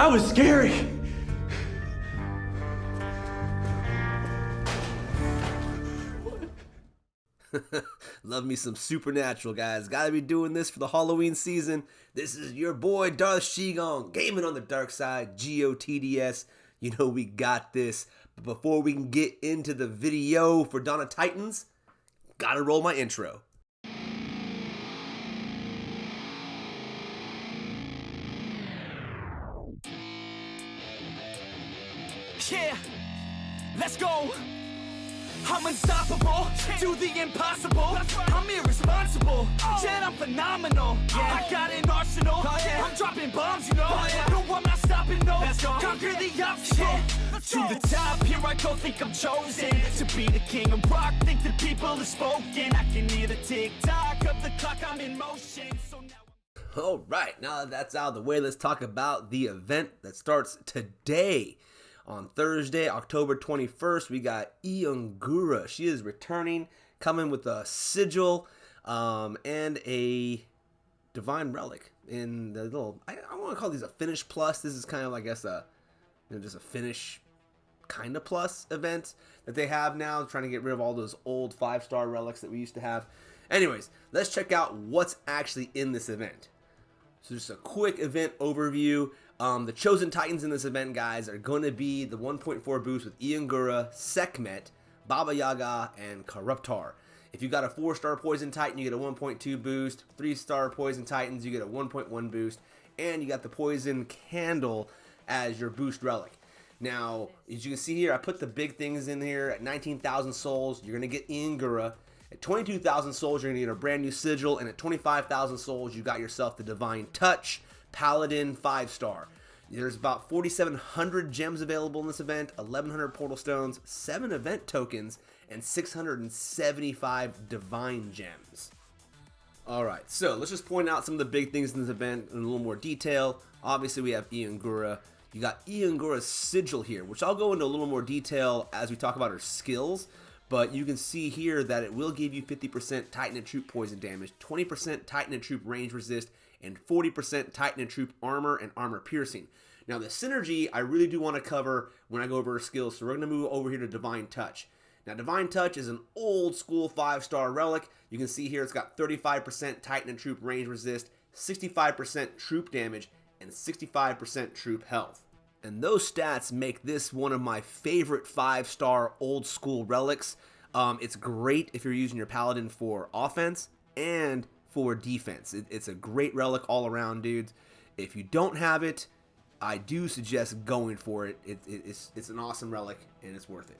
That was scary. Love me some supernatural, guys. Gotta be doing this for the Halloween season. This is your boy Darth Shigong, gaming on the dark side, GOTDS. You know we got this. But before we can get into the video for Dawn of Titans, gotta roll my intro. Yeah, let's go. I'm unstoppable, do the impossible. I'm irresponsible, yet I'm phenomenal. I got an arsenal, I'm dropping bombs, you know. No, I'm not stopping, no. Conquer the obstacle. To the top, here I go, think I'm chosen to be the king of rock, think the people have spoken. I can hear the tick-tock of the clock, I'm in motion. So now Alright, now that that's out of the way, let's talk about the event that starts today. On Thursday, October 21st, we got Iyungura. She is returning, coming with a sigil and a divine relic in the little, I want to call these a finish plus. This is kind of, I guess, just a finish kind of plus event that they have now, trying to get rid of all those old 5-star relics that we used to have. Anyways, let's check out what's actually in this event. So just a quick event overview. The chosen titans in this event, guys, are going to be the 1.4 boost with Iyungura, Sekhmet, Baba Yaga, and Corruptor. If you got a 4-star poison titan, you get a 1.2 boost. 3-star poison titans, you get a 1.1 boost. And you got the poison candle as your boost relic. Now, as you can see here, I put the big things in here. At 19,000 souls, you're going to get Iyungura. At 22,000 souls, you're going to get a brand new sigil. And at 25,000 souls, you got yourself the Divine Touch, Paladin 5-star. There's about 4,700 gems available in this event, 1,100 portal stones, 7 event tokens, and 675 divine gems. Alright, so let's just point out some of the big things in this event in a little more detail. Obviously, we have Iyungura. You got Iyungura's sigil here, which I'll go into a little more detail as we talk about her skills. But you can see here that it will give you 50% Titan and Troop poison damage, 20% Titan and Troop range resist, and 40% Titan and Troop armor and armor piercing. Now the synergy I really do want to cover when I go over her skills, so we're going to move over here to Divine Touch. Now Divine Touch is an old school 5-star relic. You can see here it's got 35% Titan and Troop range resist, 65% troop damage, and 65% troop health. And those stats make this one of my favorite 5-star old school relics. It's great if you're using your Paladin for offense and for defense. It's a great relic all around, dudes. If you don't have it, I do suggest going for it. It's an awesome relic and it's worth it.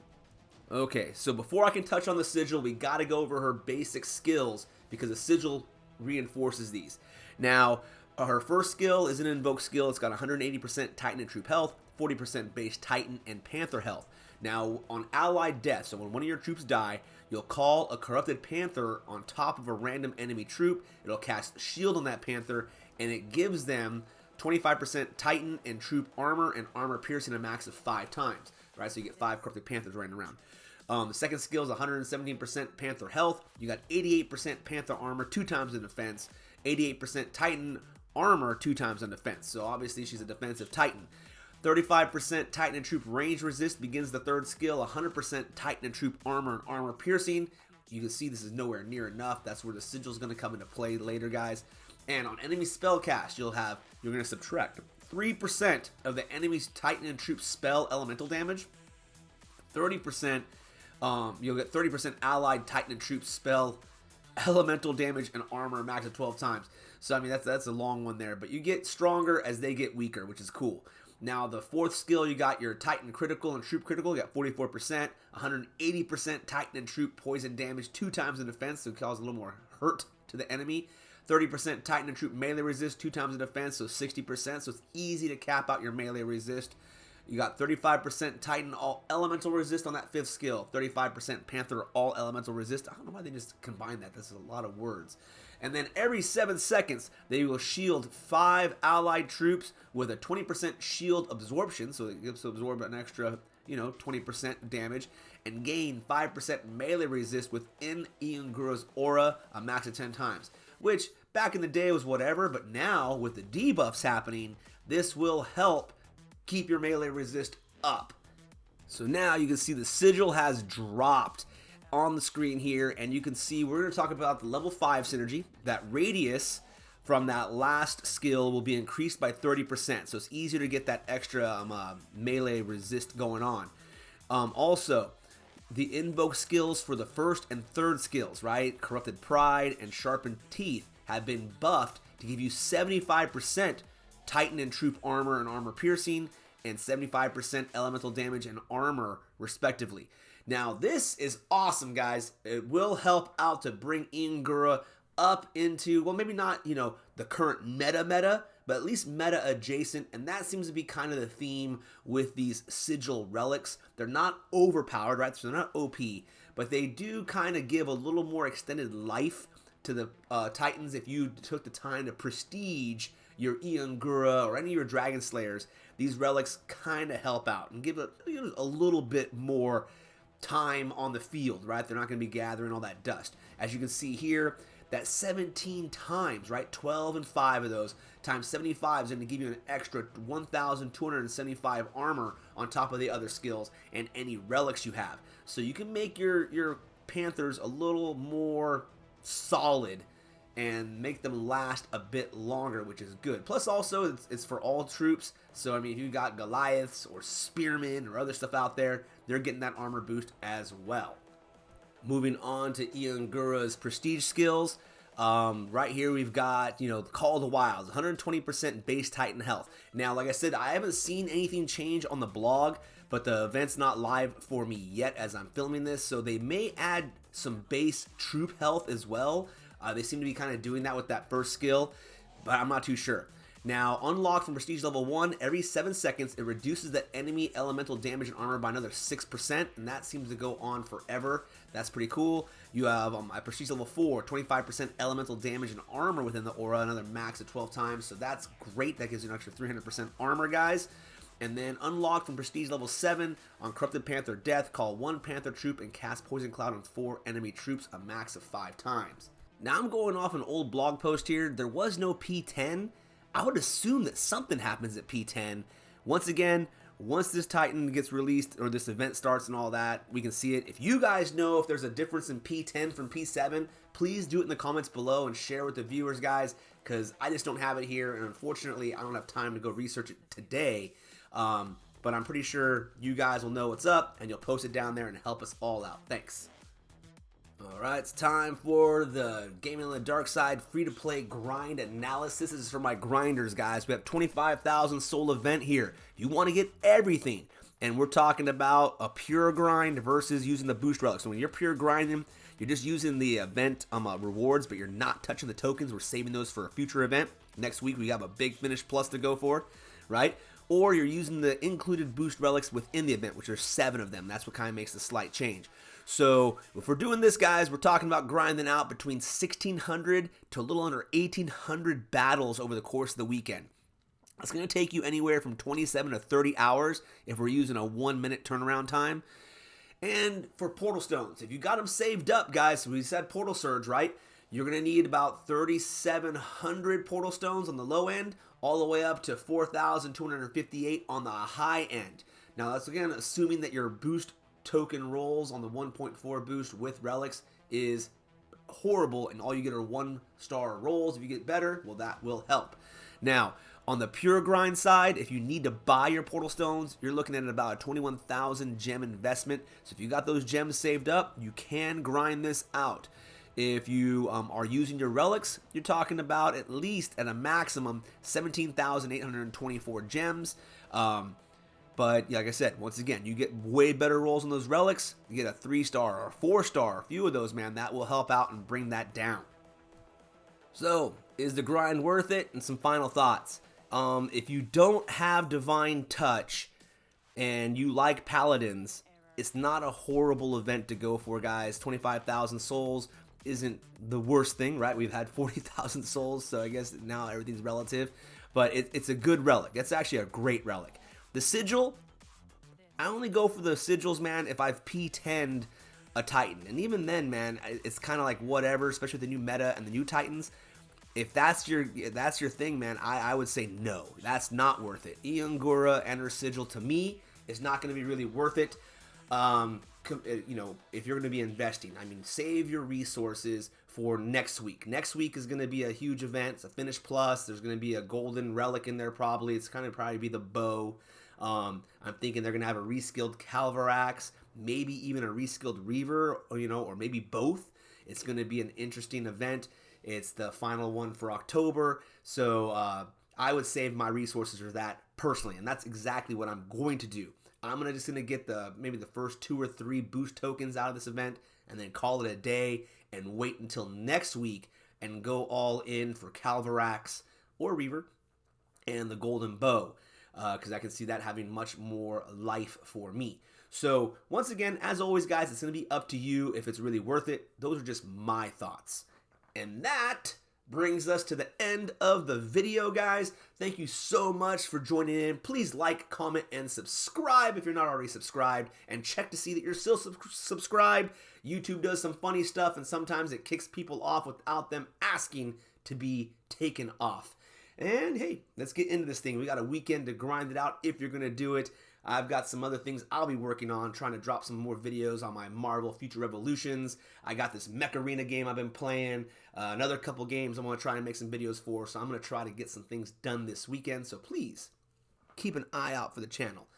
Okay, so before I can touch on the sigil, we got to go over her basic skills because the sigil reinforces these. Now, her first skill is an invoke skill. It's got 180% Titan and Troop health, 40% base Titan and Panther health. Now, on allied death, so when one of your troops die, you'll call a corrupted Panther on top of a random enemy troop. It'll cast Shield on that Panther, and it gives them 25% Titan and Troop armor and armor piercing a max of 5 times. Right, so you get 5 corrupted Panthers running around. The second skill is 117% Panther health. You got 88% Panther armor, 2 times in defense, 88% Titan armor, 2 times on defense. So obviously she's a defensive Titan. 35% Titan and Troop range resist begins the third skill. 100% Titan and Troop armor and armor piercing. You can see this is nowhere near enough. That's where the sigil is going to come into play later, guys. And on enemy spell cast, you're going to subtract 3% of the enemy's Titan and Troop spell elemental damage. 30%, you'll get 30% allied Titan and Troop spell elemental damage and armor max of 12 times. So I mean that's a long one there, but you get stronger as they get weaker, which is cool. Now the fourth skill, you got your Titan critical and Troop critical. You got 44%, 180% Titan and Troop poison damage, 2 times in defense, so it causes a little more hurt to the enemy. 30% Titan and Troop melee resist, 2 times in defense, so 60%. So it's easy to cap out your melee resist. You got 35% Titan all elemental resist on that 5th skill. 35% Panther all elemental resist. I don't know why they just combined that. This is a lot of words. And then every 7 seconds, they will shield 5 allied troops with a 20% shield absorption. So it gives to absorb an extra, 20% damage. And gain 5% melee resist within Iyungura's aura, a max of 10 times. Which, back in the day was whatever, but now, with the debuffs happening, this will help keep your melee resist up. So now you can see the sigil has dropped on the screen here, and you can see we're going to talk about the level 5 synergy. That radius from that last skill will be increased by 30%, so it's easier to get that extra melee resist going on. Also, the invoke skills for the first and third skills, right? Corrupted Pride and Sharpened Teeth have been buffed to give you 75% Titan and Troop armor and armor piercing, and 75% elemental damage and armor, respectively. Now, this is awesome, guys. It will help out to bring Iyungura up into, well, maybe not, you know, the current meta, but at least meta adjacent, and that seems to be kind of the theme with these sigil relics. They're not overpowered, right? So they're not OP, but they do kind of give a little more extended life to the Titans if you took the time to prestige your Iyungura or any of your Dragonslayers. These relics kind of help out and give it a little bit more time on the field, right? They're not going to be gathering all that dust. As you can see here, that 17 times, right? 12 and 5 of those times 75 is going to give you an extra 1,275 armor on top of the other skills and any relics you have. So you can make your Panthers a little more solid and make them last a bit longer, which is good. Plus, also, it's for all troops. So, I mean, if you got Goliaths or Spearmen or other stuff out there, they're getting that armor boost as well. Moving on to Iyungura's prestige skills. Right here, we've got, you know, Call of the Wilds, 120% base Titan health. Now, like I said, I haven't seen anything change on the blog, but the event's not live for me yet as I'm filming this. So they may add some base troop health as well. They seem to be kind of doing that with that first skill, but I'm not too sure. Now, unlocked from Prestige Level 1, every 7 seconds, it reduces the enemy elemental damage and armor by another 6%, and that seems to go on forever. That's pretty cool. You have at Prestige Level 4, 25% elemental damage and armor within the aura, another max of 12 times, so that's great. That gives you an extra 300% armor, guys. And then unlocked from Prestige Level 7 on Corrupted Panther Death, call 1 Panther troop and cast Poison Cloud on 4 enemy troops, a max of 5 times. Now I'm going off an old blog post here. There was no P10. I would assume that something happens at P10. Once again, once this Titan gets released or this event starts and all that, we can see it. If you guys know if there's a difference in P10 from P7, please do it in the comments below and share with the viewers, guys, because I just don't have it here, and unfortunately, I don't have time to go research it today. But I'm pretty sure you guys will know what's up, and you'll post it down there and help us all out. Thanks. Alright, it's time for the Gaming on the Dark Side free-to-play grind analysis. This is for my grinders, guys. We have 25,000 soul event here. You want to get everything. And we're talking about a pure grind versus using the boost relics. So when you're pure grinding, you're just using the event rewards, but you're not touching the tokens. We're saving those for a future event. Next week, we have a big finish plus to go for, right? Or you're using the included boost relics within the event, which are 7 of them. That's what kind of makes the slight change. So if we're doing this, guys, we're talking about grinding out between 1,600 to a little under 1,800 battles over the course of the weekend. It's going to take you anywhere from 27 to 30 hours if we're using a 1-minute turnaround time. And for portal stones, if you got them saved up, guys, so we said portal surge, right? You're going to need about 3,700 portal stones on the low end, all the way up to 4,258 on the high end. Now, that's again assuming that your boost token rolls on the 1.4 boost with relics is horrible and all you get are 1-star rolls. If you get better, well, that will help. Now, on the pure grind side, if you need to buy your portal stones, you're looking at about a 21,000 gem investment. So if you got those gems saved up, you can grind this out. If you are using your relics, you're talking about at least at a maximum 17,824 gems. But like I said, once again, you get way better rolls on those relics. You get a 3-star or a 4-star, a few of those, man. That will help out and bring that down. So, is the grind worth it? And some final thoughts. If you don't have Divine Touch and you like Paladins, it's not a horrible event to go for, guys. 25,000 souls isn't the worst thing, right? We've had 40,000 souls, so I guess now everything's relative. But it's a good relic. It's actually a great relic. The sigil, I only go for the sigils, man, if I've P10'd a Titan. And even then, man, it's kind of like whatever, especially with the new meta and the new Titans. if that's your thing, man, I would say no. That's not worth it. Iyungura and her sigil, to me, is not going to be really worth it. You know, if you're going to be investing, I mean, save your resources for next week. Next week is going to be a huge event. It's a Finish Plus. There's going to be a golden relic in there probably. It's going to probably be the bow. I'm thinking they're going to have a reskilled Calvarax, maybe even a reskilled Reaver, or, you know, or maybe both. It's going to be an interesting event. It's the final one for October, so I would save my resources for that personally, and that's exactly what I'm going to do. I'm just going to get maybe the first 2 or 3 boost tokens out of this event, and then call it a day, and wait until next week, and go all in for Calvarax or Reaver, and the Golden Bow, because I can see that having much more life for me. So, once again, as always, guys, it's going to be up to you if it's really worth it. Those are just my thoughts. And that brings us to the end of the video, guys. Thank you so much for joining in. Please like, comment, and subscribe if you're not already subscribed. And check to see that you're still subscribed. YouTube does some funny stuff, and sometimes it kicks people off without them asking to be taken off. And hey, let's get into this thing. We got a weekend to grind it out if you're going to do it. I've got some other things I'll be working on, trying to drop some more videos on my Marvel Future Revolutions. I got this Mech Arena game I've been playing, another couple games I'm going to try and make some videos for, so I'm going to try to get some things done this weekend, so please keep an eye out for the channel.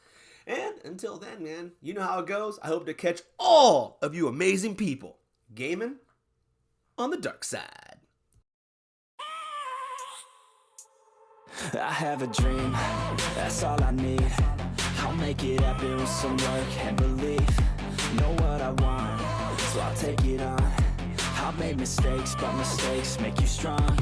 And until then, man, you know how it goes. I hope to catch all of you amazing people gaming on the dark side. I have a dream, that's all I need. I'll make it happen with some work and belief. Know what I want, so I'll take it on. I've made mistakes, but mistakes make you strong.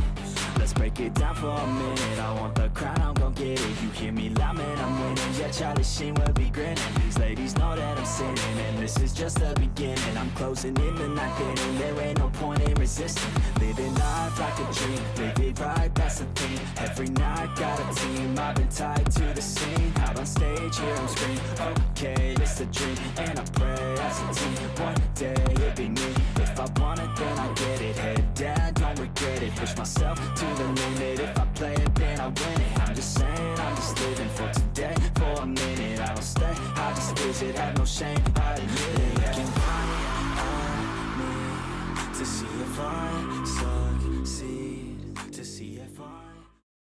Let's break it down for a minute. I want the crown, I'm gon' get it. You hear me loud, man, I'm winning. Yeah, Charlie Sheen will be grinning. These ladies know that I'm sinning, and this is just the beginning. I'm closing in the night inning. There ain't no point in resisting. Living life like a dream, live it right, that's the thing. Every night got a team, I've been tied to the scene. Out on stage, hear them scream. Okay, it's a dream, and I pray as a team. One day it'll be me. If I want it, then I get it. Head down, don't regret it. Push myself to the limit. If I play it, then I win it. I'm just saying, I'm just living for today. For a minute, I don't stay, I just visit. Have no shame, I admit it. Looking right at me to see if I succeed, to see if I